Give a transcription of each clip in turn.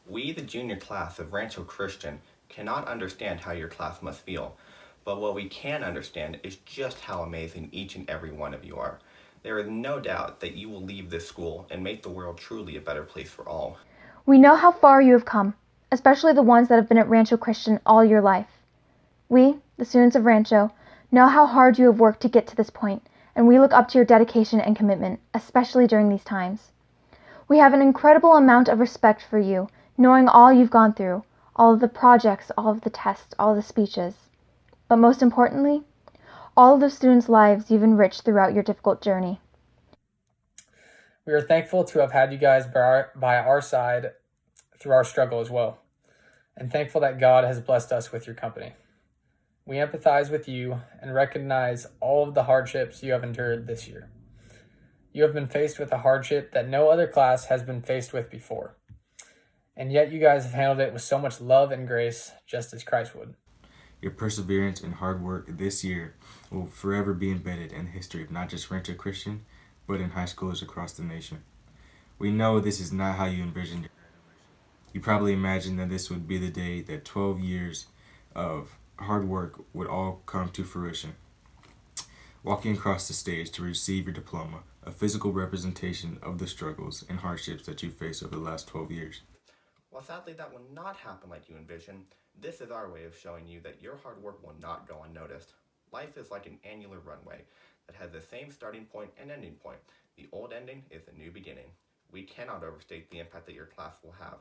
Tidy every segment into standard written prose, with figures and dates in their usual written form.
We, the junior class of Rancho Christian, cannot understand how your class must feel, but what we can understand is just how amazing each and every one of you are. There is no doubt that you will leave this school and make the world truly a better place for all. We know how far you have come, especially the ones that have been at Rancho Christian all your life. We, the students of Rancho, know how hard you have worked to get to this point, and we look up to your dedication and commitment, especially during these times. We have an incredible amount of respect for you, knowing all you've gone through, all of the projects, all of the tests, all of the speeches. But most importantly, all of the students' lives you've enriched throughout your difficult journey. We are thankful to have had you guys by our side through our struggle as well, and thankful that God has blessed us with your company. We empathize with you and recognize all of the hardships you have endured this year. You have been faced with a hardship that no other class has been faced with before, and yet you guys have handled it with so much love and grace, just as Christ would. Your perseverance and hard work this year will forever be embedded in the history of not just Rancho Christian, but in high schools across the nation. We know this is not how you envisioned it. You probably imagined that this would be the day that 12 years of hard work would all come to fruition. Walking across the stage to receive your diploma, a physical representation of the struggles and hardships that you faced over the last 12 years. While sadly that will not happen like you envision, this is our way of showing you that your hard work will not go unnoticed. Life is like an annular runway that has the same starting point and ending point. The old ending is the new beginning. We cannot overstate the impact that your class will have,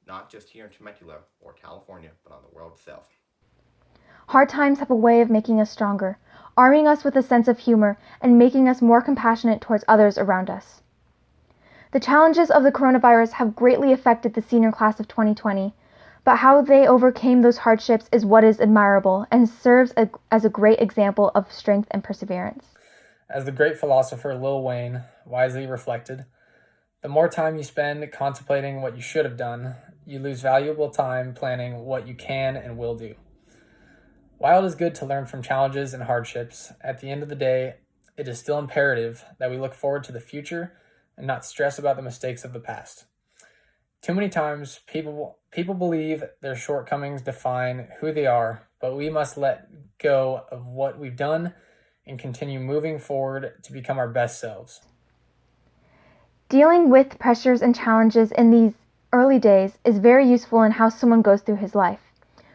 not just here in Temecula or California, but on the world itself. Hard times have a way of making us stronger, arming us with a sense of humor, and making us more compassionate towards others around us. The challenges of the coronavirus have greatly affected the senior class of 2020, but how they overcame those hardships is what is admirable and serves as a great example of strength and perseverance. As the great philosopher Lil Wayne wisely reflected, the more time you spend contemplating what you should have done, you lose valuable time planning what you can and will do. While it is good to learn from challenges and hardships, at the end of the day, it is still imperative that we look forward to the future and not stress about the mistakes of the past. Too many times, people believe their shortcomings define who they are, but we must let go of what we've done and continue moving forward to become our best selves. Dealing with pressures and challenges in these early days is very useful in how someone goes through his life.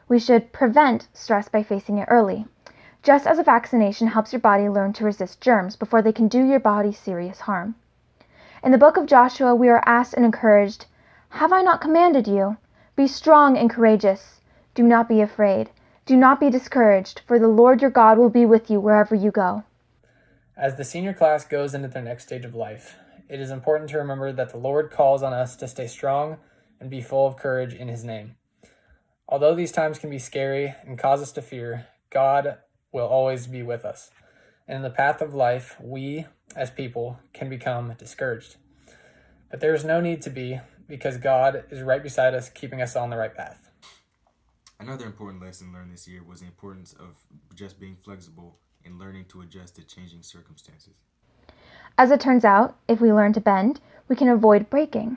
We should prevent stress by facing it early, just as a vaccination helps your body learn to resist germs before they can do your body serious harm. In the book of Joshua, we are asked and encouraged, "Have I not commanded you? Be strong and courageous. Do not be afraid. Do not be discouraged, for the Lord your God will be with you wherever you go." As the senior class goes into their next stage of life, it is important to remember that the Lord calls on us to stay strong and be full of courage in His name. Although these times can be scary and cause us to fear, God will always be with us. And in the path of life, we, as people, can become discouraged. But there is no need to be, because God is right beside us, keeping us on the right path. Another important lesson learned this year was the importance of just being flexible and learning to adjust to changing circumstances. As it turns out, if we learn to bend, we can avoid breaking.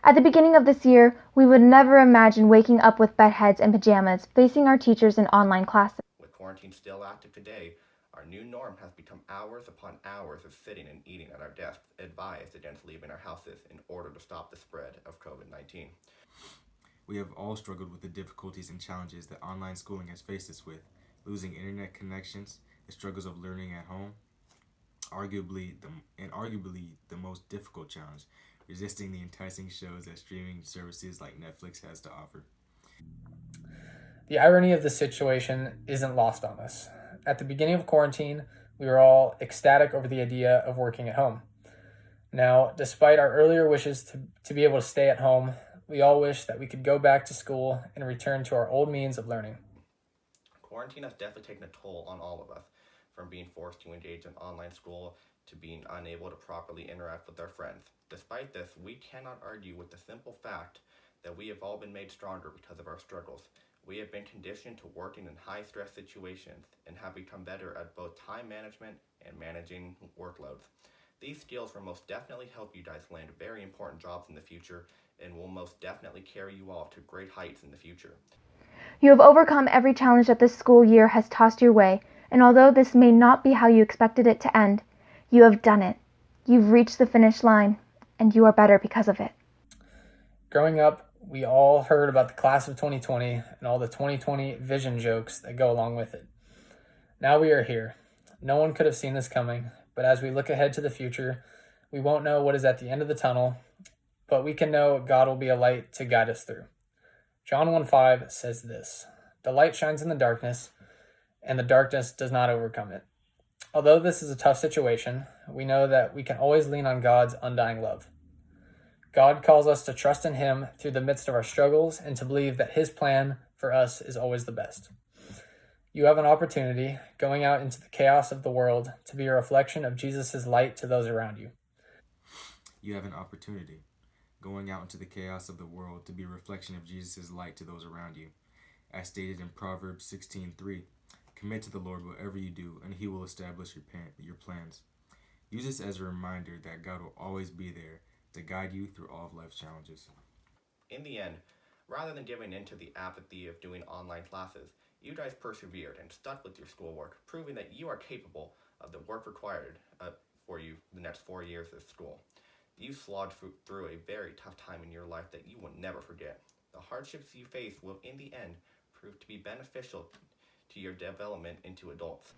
At the beginning of this year, we would never imagine waking up with bedheads and pajamas, facing our teachers in online classes. With quarantine still active today, our new norm has become hours upon hours of sitting and eating at our desks, advised against leaving our houses in order to stop the spread of COVID-19. We have all struggled with the difficulties and challenges that online schooling has faced us with, losing internet connections, the struggles of learning at home, arguably the most difficult challenge, resisting the enticing shows that streaming services like Netflix has to offer. The irony of the situation isn't lost on us. At the beginning of quarantine, we were all ecstatic over the idea of working at home. Now, despite our earlier wishes to be able to stay at home, we all wish that we could go back to school and return to our old means of learning. Quarantine has definitely taken a toll on all of us, from being forced to engage in online school to being unable to properly interact with our friends. Despite this, we cannot argue with the simple fact that we have all been made stronger because of our struggles. We have been conditioned to working in high-stress situations and have become better at both time management and managing workloads. These skills will most definitely help you guys land very important jobs in the future and will most definitely carry you all to great heights in the future. You have overcome every challenge that this school year has tossed your way, and although this may not be how you expected it to end, you have done it. You've reached the finish line, and you are better because of it. Growing up, we all heard about the class of 2020 and all the 2020 vision jokes that go along with it. Now we are here. No one could have seen this coming, but as we look ahead to the future, we won't know what is at the end of the tunnel, but we can know God will be a light to guide us through. John 1:5 says this, "The light shines in the darkness, and the darkness does not overcome it." Although this is a tough situation, we know that we can always lean on God's undying love. God calls us to trust in Him through the midst of our struggles and to believe that His plan for us is always the best. You have an opportunity, going out into the chaos of the world, to be a reflection of Jesus' light to those around you. You have an opportunity, going out into the chaos of the world, to be a reflection of Jesus' light to those around you. As stated in Proverbs 16:3, commit to the Lord whatever you do, and He will establish your plans. Use this as a reminder that God will always be there to guide you through all of life's challenges. In the end, rather than giving in to the apathy of doing online classes, you guys persevered and stuck with your schoolwork, proving that you are capable of the work required for you the next 4 years of school. You slogged through a very tough time in your life that you will never forget. The hardships you faced will, in the end, prove to be beneficial to your development into adults.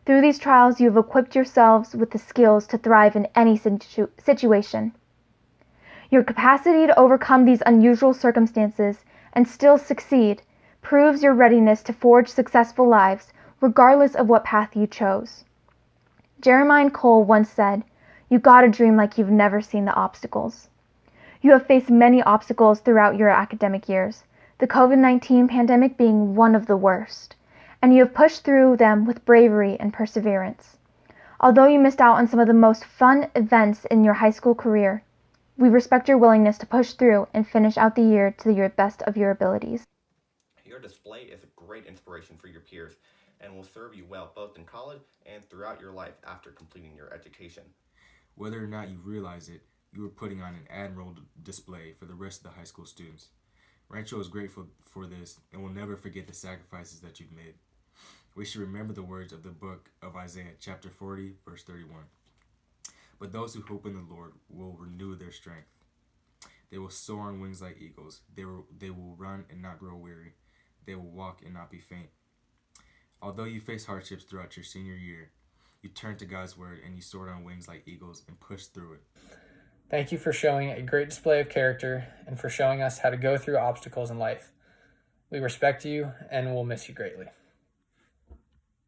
Through these trials, you have equipped yourselves with the skills to thrive in any situation. Your capacity to overcome these unusual circumstances and still succeed proves your readiness to forge successful lives, regardless of what path you chose. Jeremiah Cole once said, "You gotta dream like you've never seen the obstacles." You have faced many obstacles throughout your academic years, the COVID-19 pandemic being one of the worst, and you have pushed through them with bravery and perseverance. Although you missed out on some of the most fun events in your high school career, we respect your willingness to push through and finish out the year to your best of your abilities. Your display is a great inspiration for your peers and will serve you well both in college and throughout your life after completing your education. Whether or not you realize it, you are putting on an admirable display for the rest of the high school students. Rancho is grateful for this and will never forget the sacrifices that you've made. We should remember the words of the book of Isaiah, chapter 40, verse 31. But those who hope in the Lord will renew their strength. They will soar on wings like eagles. They will run and not grow weary. They will walk and not be faint. Although you face hardships throughout your senior year, you turn to God's word and you soar on wings like eagles and push through it. Thank you for showing a great display of character and for showing us how to go through obstacles in life. We respect you and will miss you greatly.